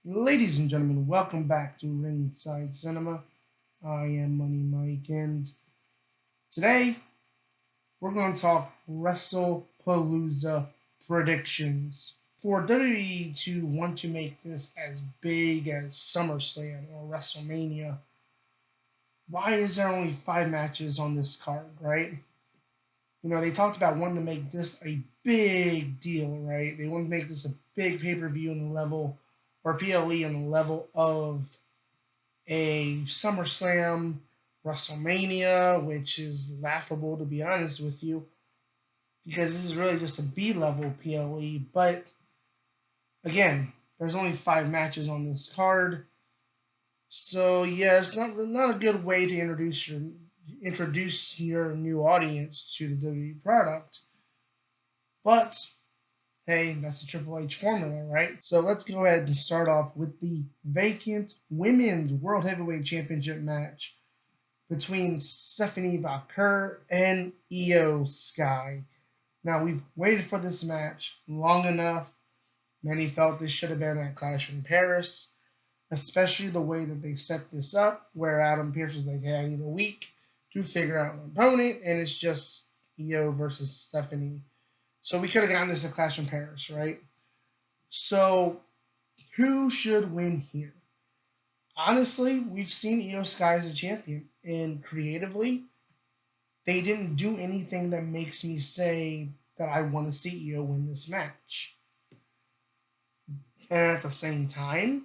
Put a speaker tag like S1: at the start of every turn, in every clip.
S1: Ladies and gentlemen, welcome back to Ringside Cinema. I am Money Mike, and today we're going to talk Wrestlepalooza predictions. For WWE to want to make this as big as SummerSlam or WrestleMania, why is there only 5 matches on this card, right? They talked about wanting to make this a big deal, right? They want to make this a big pay per view on the level, or PLE on the level of a SummerSlam, WrestleMania, which is laughable to be honest with you, because this is really just a B level PLE. But again, there's only 5 matches on this card, so yeah, it's not a good way to introduce your new audience to the WWE product. But hey, that's the Triple H formula, right? So let's go ahead and start off with the vacant Women's World Heavyweight Championship match between Stephanie Valkyr and Io Sky. Now, we've waited for this match long enough. Many felt this should have been at Clash in Paris, especially the way that they set this up, where Adam Pearce was like, hey, I need a week to figure out an opponent, and it's just Io versus Stephanie. So we could have gotten this at Clash in Paris, right? So who should win here? Honestly, we've seen Io Sky as a champion, and creatively, they didn't do anything that makes me say that I want to see Io win this match. And at the same time,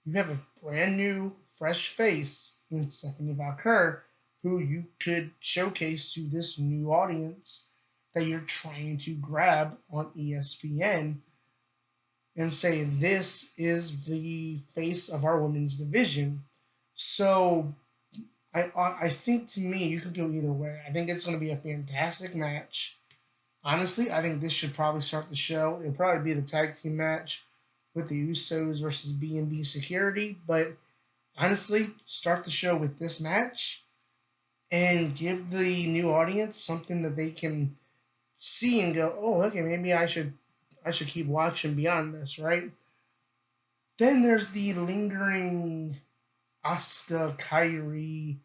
S1: you have a brand new, fresh face in Stephanie Valkyr, who you could showcase to this new audience that you're trying to grab on ESPN and say, this is the face of our women's division. So I think, to me, you could go either way. I think it's going to be a fantastic match. Honestly, I think this should probably start the show. It'll probably be the tag team match with the Usos versus B&B Security. But honestly, start the show with this match and give the new audience something that they can see and go, oh, okay, maybe I should keep watching beyond this, right? Then there's the lingering Asuka, Kyrie,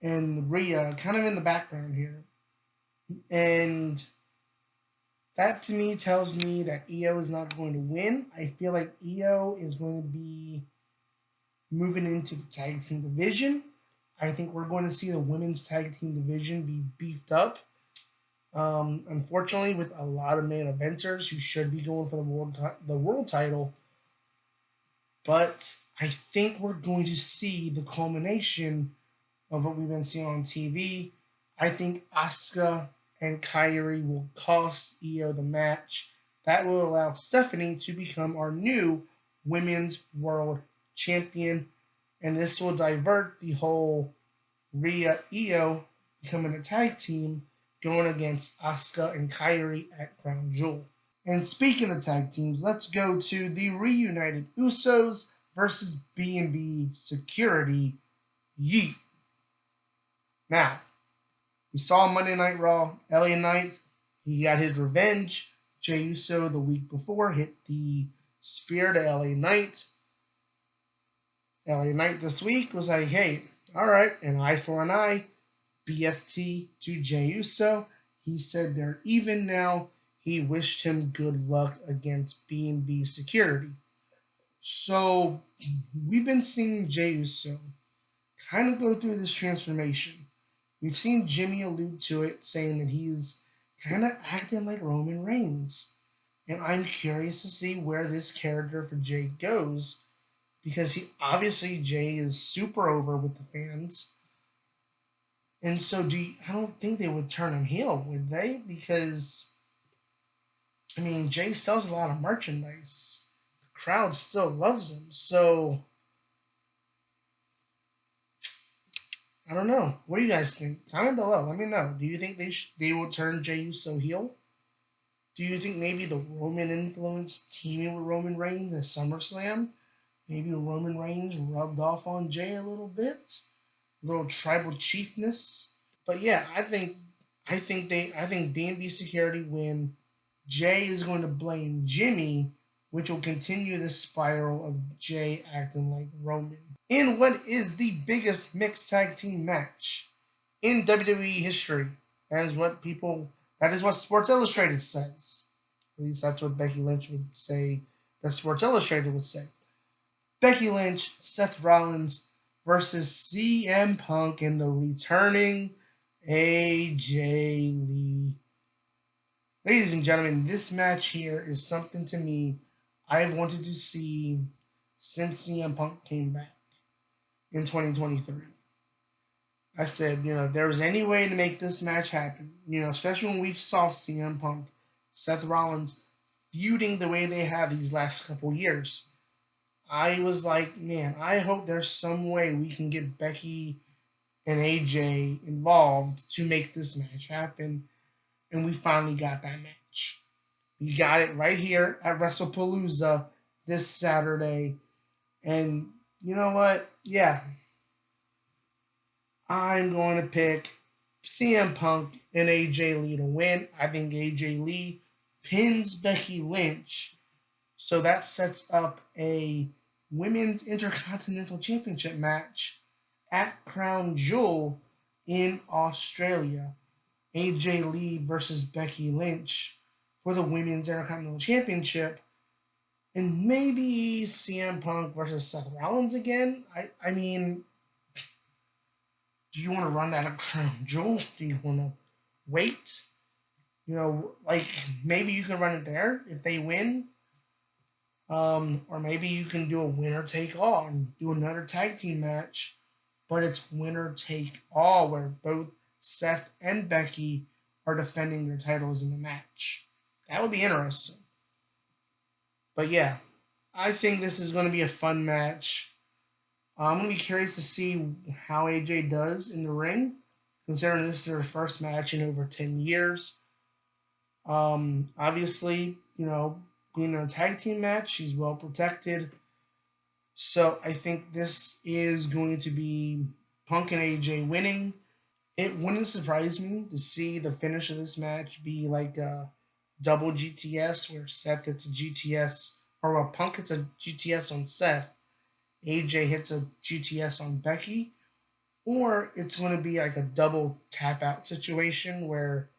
S1: and Rhea kind of in the background here. And that to me tells me that Io is not going to win. I feel like Io is going to be moving into the tag team division. I think we're going to see the women's tag team division be beefed up. Unfortunately, with a lot of main eventers who should be going for the world title, but I think we're going to see the culmination of what we've been seeing on TV. I think Asuka and Kyrie will cost Io the match. That will allow Stephanie to become our new Women's World Champion, and this will divert the whole Rhea Io becoming a tag team going against Asuka and Kyrie at Crown Jewel. And speaking of tag teams, let's go to the reunited Usos versus B&B Security. Yeet. Now, we saw Monday Night Raw, LA Knight, he got his revenge. Jey Uso the week before hit the spear to LA Knight. LA Knight this week was like, hey, all right, an eye for an eye. BFT to Jey Uso. He said they're even now. He wished him good luck against B&B Security. So we've been seeing Jey Uso kind of go through this transformation. We've seen Jimmy allude to it, saying that he's kind of acting like Roman Reigns. And I'm curious to see where this character for Jey goes, because Jey is super over with the fans. And so I don't think they would turn him heel, would they? Because Jey sells a lot of merchandise. The crowd still loves him. So I don't know. What do you guys think? Comment below. Let me know. Do you think they will turn Jey Uso heel? Do you think maybe the Roman influence teaming with Roman Reigns at SummerSlam? Maybe Roman Reigns rubbed off on Jey a little bit, a little tribal chiefness. But yeah, I think B&B Security win. Jey is going to blame Jimmy which will continue this spiral of Jay acting like Roman. In what is the biggest mixed tag team match in WWE history. That is what Sports Illustrated says. At least that's what Becky Lynch would say that Sports Illustrated would say. Becky Lynch, Seth Rollins versus CM Punk and the returning AJ Lee. Ladies and gentlemen, this match here is something to me I've wanted to see since CM Punk came back in 2023. I said, if there was any way to make this match happen, especially when we saw CM Punk, Seth Rollins feuding the way they have these last couple years, I was like, man, I hope there's some way we can get Becky and AJ involved to make this match happen. And we finally got that match. We got it right here at Wrestlepalooza this Saturday. And you know what? Yeah, I'm going to pick CM Punk and AJ Lee to win. I think AJ Lee pins Becky Lynch. So that sets up a Women's Intercontinental Championship match at Crown Jewel in Australia. AJ Lee versus Becky Lynch for the Women's Intercontinental Championship. And maybe CM Punk versus Seth Rollins again. I mean, do you want to run that at Crown Jewel? Do you want to wait? Maybe you can run it there if they win. Or maybe you can do a winner take all and do another tag team match, but it's winner take all where both Seth and Becky are defending their titles in the match. That would be interesting. But yeah, I think this is going to be a fun match. I'm going to be curious to see how AJ does in the ring, considering this is her first match in over 10 years. Obviously, being in a tag team match, she's well protected. So I think this is going to be Punk and AJ winning. It wouldn't surprise me to see the finish of this match be like a double GTS where Seth hits a GTS, or where Punk hits a GTS on Seth, AJ hits a GTS on Becky, or it's going to be like a double tap out situation where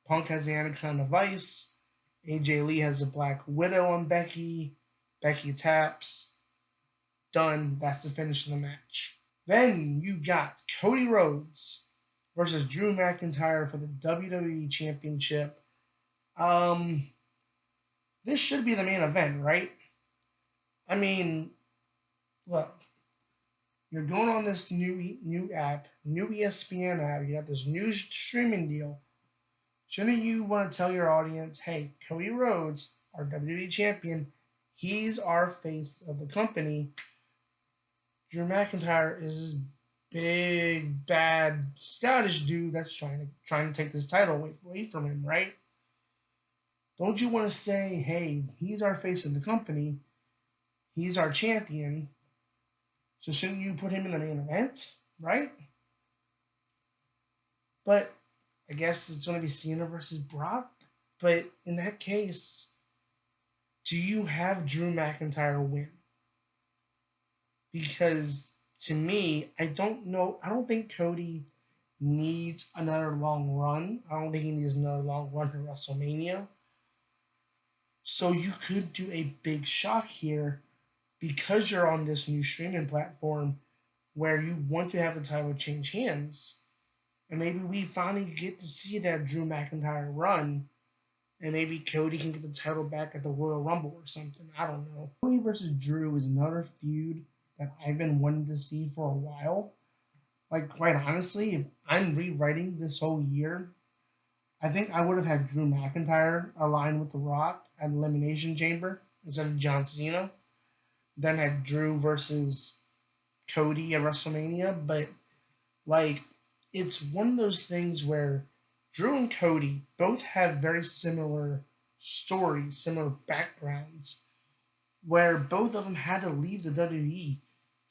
S1: Punk has the Anaconda Vice, AJ Lee has a Black Widow on Becky, Becky taps, done. That's the finish of the match. Then you got Cody Rhodes versus Drew McIntyre for the WWE Championship. This should be the main event, right? I mean, look, you're going on this new app, new ESPN app. You got this new streaming deal. Shouldn't you want to tell your audience, hey, Cody Rhodes, our WWE champion, he's our face of the company. Drew McIntyre is this big, bad Scottish dude that's trying to take this title away from him, right? Don't you want to say, hey, he's our face of the company, he's our champion, so shouldn't you put him in the main event, right? But I guess it's going to be Cena versus Brock. But in that case, do you have Drew McIntyre win? Because to me, I don't know. I don't think Cody needs another long run. I don't think he needs another long run to WrestleMania. So you could do a big shock here because you're on this new streaming platform where you want to have the title change hands. And maybe we finally get to see that Drew McIntyre run. And maybe Cody can get the title back at the Royal Rumble or something. I don't know. Cody versus Drew is another feud that I've been wanting to see for a while. Like, quite honestly, if I'm rewriting this whole year, I think I would have had Drew McIntyre align with The Rock at Elimination Chamber instead of John Cena. Then had Drew versus Cody at WrestleMania. But, it's one of those things where Drew and Cody both have very similar stories, similar backgrounds, where both of them had to leave the WWE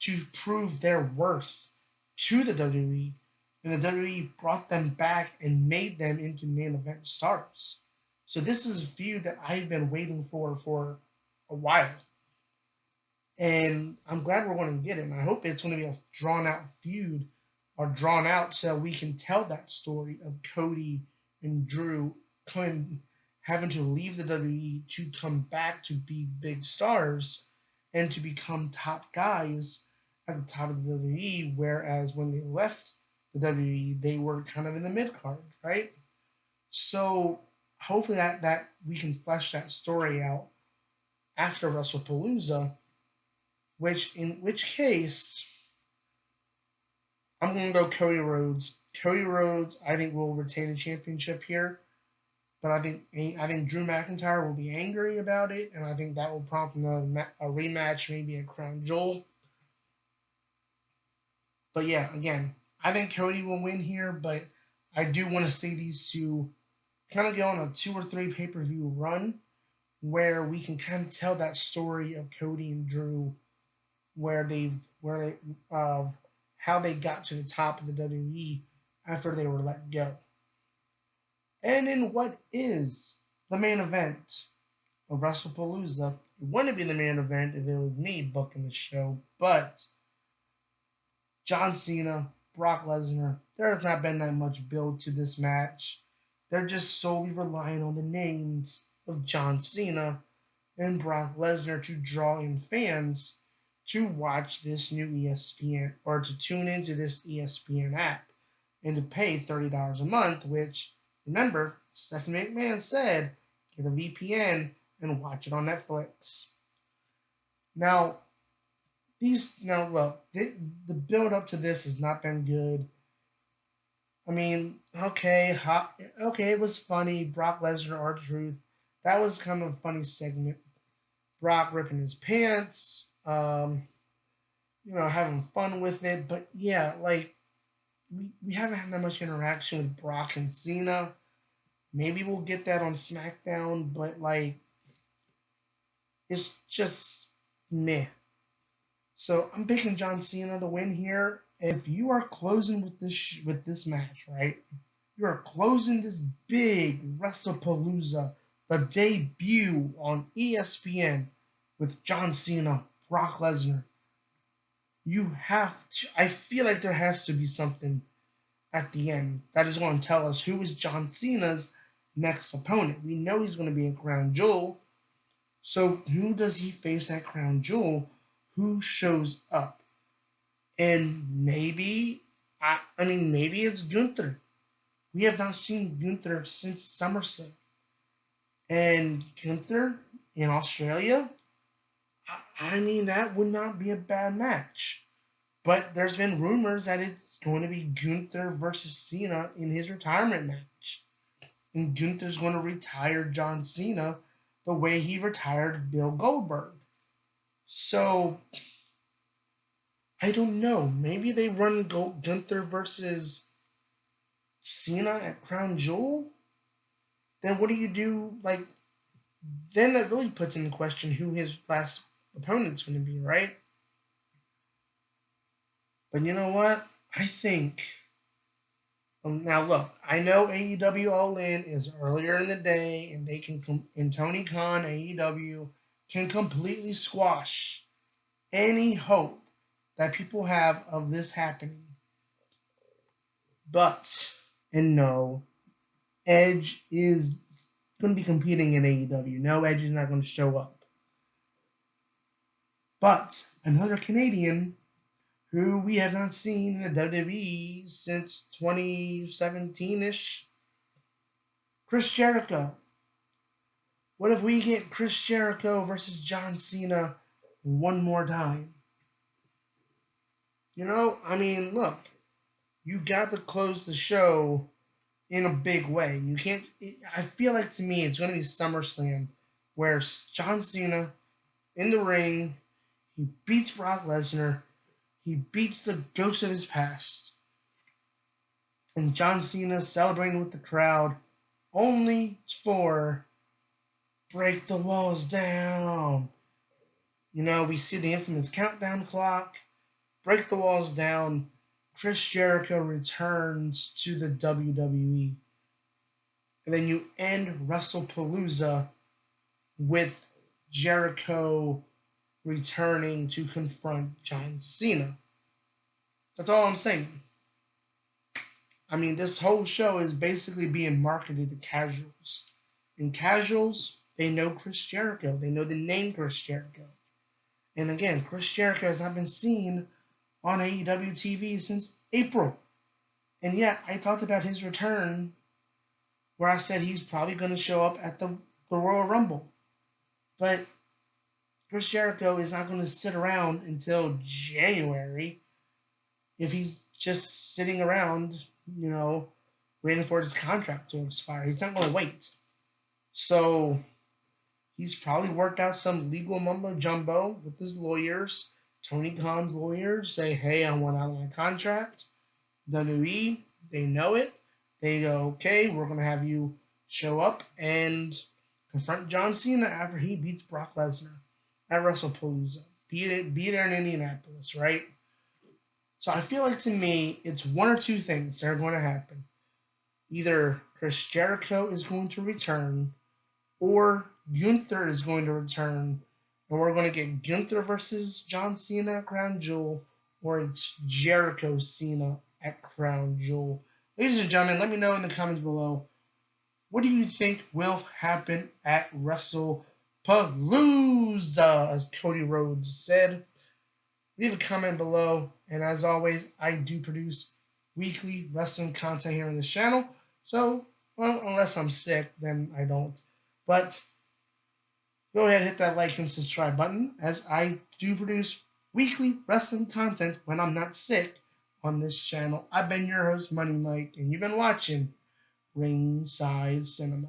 S1: to prove their worth to the WWE, and the WWE brought them back and made them into main event stars. So this is a feud that I've been waiting for a while. And I'm glad we're going to get it. And I hope it's going to be a drawn out feud or drawn out so we can tell that story of Cody and Drew coming, having to leave the WWE to come back to be big stars and to become top guys at the top of the WWE. Whereas when they left the WWE, they were kind of in the mid card, right? So hopefully that we can flesh that story out after WrestlePalooza, in which case I'm gonna go Cody Rhodes. Cody Rhodes, I think, will retain the championship here, but I think Drew McIntyre will be angry about it, and I think that will prompt a rematch, maybe a crown jewel. But yeah, again, I think Cody will win here, but I do want to see these two kind of go on a 2 or 3 pay-per-view run where we can kind of tell that story of Cody and Drew, where they of how they got to the top of the WWE after they were let go. And in what is the main event of WrestlePalooza, it wouldn't be the main event if it was me booking the show, but John Cena, Brock Lesnar, there has not been that much build to this match. They're just solely relying on the names of John Cena and Brock Lesnar to draw in fans to watch this new ESPN or to tune into this ESPN app and to pay $30 a month, which, remember, Stephanie McMahon said, get a VPN and watch it on Netflix. Now, look, the build up to this has not been good. I mean, okay, it was funny. Brock Lesnar, R-Truth, that was kind of a funny segment. Brock ripping his pants, having fun with it. But yeah, like we haven't had that much interaction with Brock and Cena. Maybe we'll get that on SmackDown, but like it's just meh. So I'm picking John Cena to win here. If you are closing with this match, right? You are closing this big WrestlePalooza, the debut on ESPN with John Cena, Brock Lesnar. You have to. I feel like there has to be something at the end that is going to tell us who is John Cena's next opponent. We know he's going to be a crown jewel. So who does he face at crown jewel? Who shows up? And maybe, maybe it's Gunther. We have not seen Gunther since SummerSlam. And Gunther in Australia, that would not be a bad match. But there's been rumors that it's going to be Gunther versus Cena in his retirement match. And Gunther's going to retire John Cena the way he retired Bill Goldberg. So, I don't know. Maybe they run Gunther versus Cena at Crown Jewel? Then what do you do? Like, then that really puts into question who his last opponent's going to be, right? But you know what? I think. Now look, I know AEW All In is earlier in the day, and and Tony Khan AEW can completely squash any hope that people have of this happening. But no, Edge is going to be competing in AEW. No, Edge is not going to show up. But another Canadian who we have not seen in the WWE since 2017-ish, Chris Jericho. What if we get Chris Jericho versus John Cena one more time? Look, you got to close the show in a big way. You can't. I feel like to me it's going to be SummerSlam, where John Cena in the ring, he beats Brock Lesnar, he beats the ghost of his past, and John Cena celebrating with the crowd, only for break the walls down. We see the infamous countdown clock, break the walls down. Chris Jericho returns to the WWE. And then you end WrestlePalooza with Jericho returning to confront John Cena. That's all I'm saying. I mean, this whole show is basically being marketed to casuals. And casuals, they know Chris Jericho. They know the name Chris Jericho. And again, Chris Jericho has not been seen on AEW TV since April. And yet, I talked about his return where I said he's probably going to show up at the Royal Rumble. But Chris Jericho is not going to sit around until January if he's just sitting around, waiting for his contract to expire. He's not going to wait. So he's probably worked out some legal mumbo jumbo with his lawyers. Tony Khan's lawyers say, hey, I want out of my contract. WWE, they know it. They go, okay, we're going to have you show up and confront John Cena after he beats Brock Lesnar at WrestlePalooza. Be there in Indianapolis, right? So I feel like, to me, it's one or two things that are going to happen. Either Chris Jericho is going to return, or Gunther is going to return, and we're going to get Gunther versus John Cena at Crown Jewel, or it's Jericho Cena at Crown Jewel. Ladies and gentlemen, let me know in the comments below, what do you think will happen at WrestlePalooza, as Cody Rhodes said? Leave a comment below, and as always, I do produce weekly wrestling content here on this channel, so, well, unless I'm sick, then I don't. But go ahead and hit that like and subscribe button, as I do produce weekly wrestling content when I'm not sick on this channel. I've been your host, Money Mike, and you've been watching Ringside Cinema.